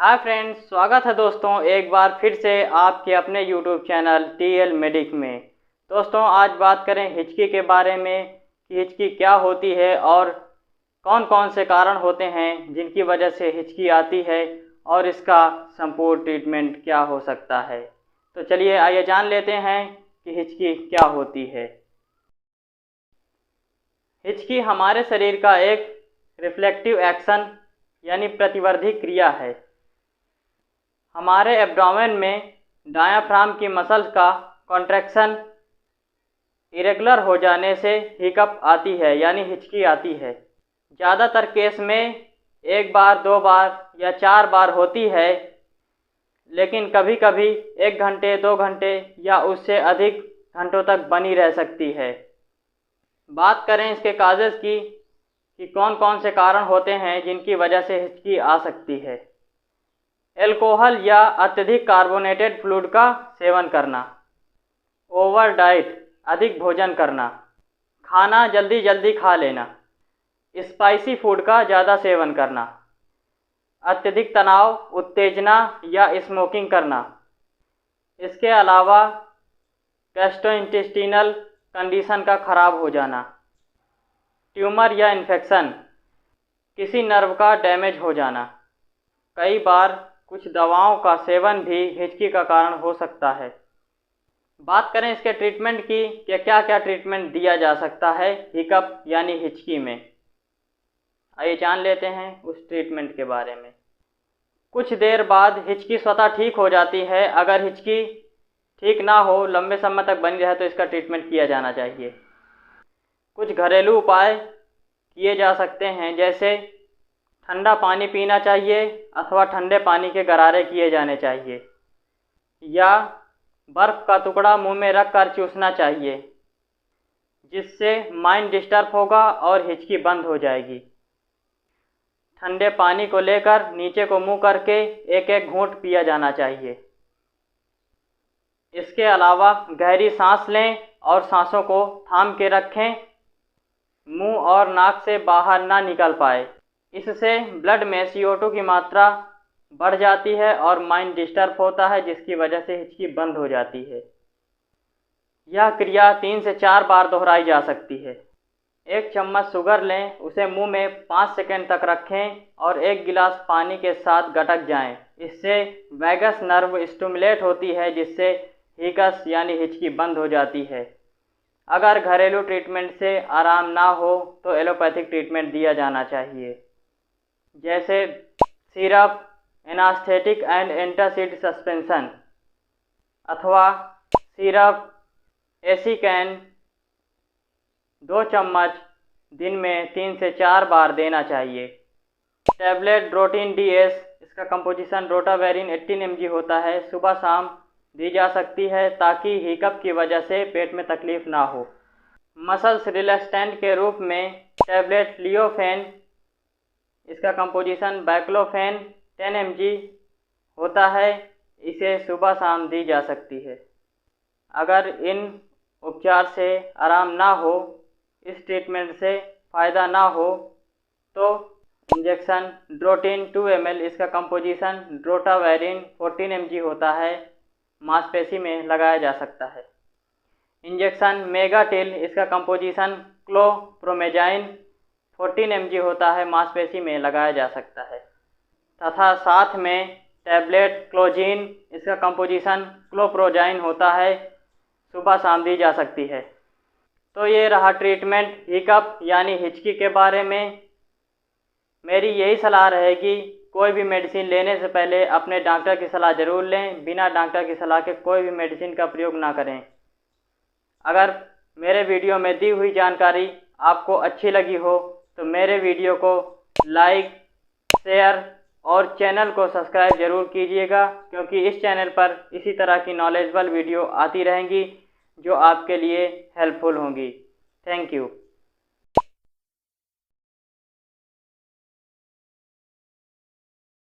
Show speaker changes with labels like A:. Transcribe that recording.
A: Hi friends, स्वागत है दोस्तों एक बार फिर से आपके अपने यूट्यूब चैनल टीएल मेडिक में। दोस्तों आज बात करें हिचकी के बारे में कि हिचकी क्या होती है और कौन कौन से कारण होते हैं जिनकी वजह से हिचकी आती है और इसका संपूर्ण ट्रीटमेंट क्या हो सकता है। तो चलिए आइए जान लेते हैं कि हिचकी क्या होती है। हिचकी हमारे शरीर का एक रिफ्लेक्टिव एक्शन यानी प्रतिवर्धी क्रिया है। हमारे एब्डोमेन में डायाफ्राम की मसल्स का कॉन्ट्रैक्शन इरेगुलर हो जाने से हिकअप आती है यानी हिचकी आती है। ज़्यादातर केस में एक बार, दो बार या 4 बार होती है, लेकिन कभी कभी 1 घंटे, 2 घंटे या उससे अधिक घंटों तक बनी रह सकती है। बात करें इसके काजेज़ की कि कौन कौन से कारण होते हैं जिनकी वजह से हिचकी आ सकती है। अल्कोहल या अत्यधिक कार्बोनेटेड फ्लूइड का सेवन करना, ओवर डाइट अधिक भोजन करना, खाना जल्दी जल्दी खा लेना, स्पाइसी फूड का ज़्यादा सेवन करना, अत्यधिक तनाव, उत्तेजना या स्मोकिंग करना। इसके अलावा गैस्ट्रोइंटेस्टिनल कंडीशन का ख़राब हो जाना, ट्यूमर या इन्फेक्शन, किसी नर्व का डैमेज हो जाना। कई बार कुछ दवाओं का सेवन भी हिचकी का कारण हो सकता है। बात करें इसके ट्रीटमेंट की कि क्या क्या ट्रीटमेंट दिया जा सकता है हिकअप यानी हिचकी में। आइए जान लेते हैं उस ट्रीटमेंट के बारे में। कुछ देर बाद हिचकी स्वतः ठीक हो जाती है। अगर हिचकी ठीक ना हो, लंबे समय तक बनी रहे तो इसका ट्रीटमेंट किया जाना चाहिए। कुछ घरेलू उपाय किए जा सकते हैं, जैसे ठंडा पानी पीना चाहिए अथवा ठंडे पानी के गरारे किए जाने चाहिए, या बर्फ़ का टुकड़ा मुंह में रख कर चूसना चाहिए, जिससे माइंड डिस्टर्ब होगा और हिचकी बंद हो जाएगी। ठंडे पानी को लेकर नीचे को मुंह करके एक एक घूंट पिया जाना चाहिए। इसके अलावा गहरी सांस लें और सांसों को थाम के रखें, मुंह और नाक से बाहर ना निकल पाए। इससे ब्लड में CO2 की मात्रा बढ़ जाती है और माइंड डिस्टर्ब होता है, जिसकी वजह से हिचकी बंद हो जाती है। यह क्रिया 3 से 4 बार दोहराई जा सकती है। 1 चम्मच शुगर लें, उसे मुंह में 5 सेकंड तक रखें और 1 गिलास पानी के साथ गटक जाएं। इससे वैगस नर्व स्टिमुलेट होती है, जिससे हिकस यानी हिचकी बंद हो जाती है। अगर घरेलू ट्रीटमेंट से आराम ना हो तो एलोपैथिक ट्रीटमेंट दिया जाना चाहिए, जैसे syrup, anaesthetic and antacid suspension, अथवा सिरप एसिकैन 2 चम्मच दिन में 3 से 4 बार देना चाहिए। टैबलेट ड्रोटिन DS, इसका कंपोजिशन रोटावेरिन 18 mg होता है, सुबह शाम दी जा सकती है ताकि हिकअप की वजह से पेट में तकलीफ ना हो। मसल्स रिलैक्सेंट के रूप में टैबलेट लियोफेन, इसका कंपोजिशन बैक्लोफेन 10 mg होता है, इसे सुबह शाम दी जा सकती है। अगर इन उपचार से आराम ना हो, इस ट्रीटमेंट से फ़ायदा ना हो, तो इंजेक्शन ड्रोटिन 2 ml, इसका कंपोजिशन ड्रोटावेरिन 14 mg होता है, मांसपेशी में लगाया जा सकता है। इंजेक्शन मेगाटिल, इसका कंपोजिशन क्लोप्रोमेजाइन 14 mg होता है, मांसपेशी में लगाया जा सकता है। तथा साथ में टैबलेट क्लोजीन, इसका कंपोजिशन क्लोप्रोजाइन होता है, सुबह शाम दी जा सकती है। तो ये रहा ट्रीटमेंट हिकअप यानी हिचकी के बारे में। मेरी यही सलाह रहेगी, कोई भी मेडिसिन लेने से पहले अपने डॉक्टर की सलाह ज़रूर लें। बिना डॉक्टर की सलाह के कोई भी मेडिसिन का प्रयोग ना करें। अगर मेरे वीडियो में दी हुई जानकारी आपको अच्छी लगी हो तो मेरे वीडियो को लाइक, शेयर और चैनल को सब्सक्राइब ज़रूर कीजिएगा, क्योंकि इस चैनल पर इसी तरह की नॉलेजेबल वीडियो आती रहेंगी जो आपके लिए हेल्पफुल होंगी। Thank you.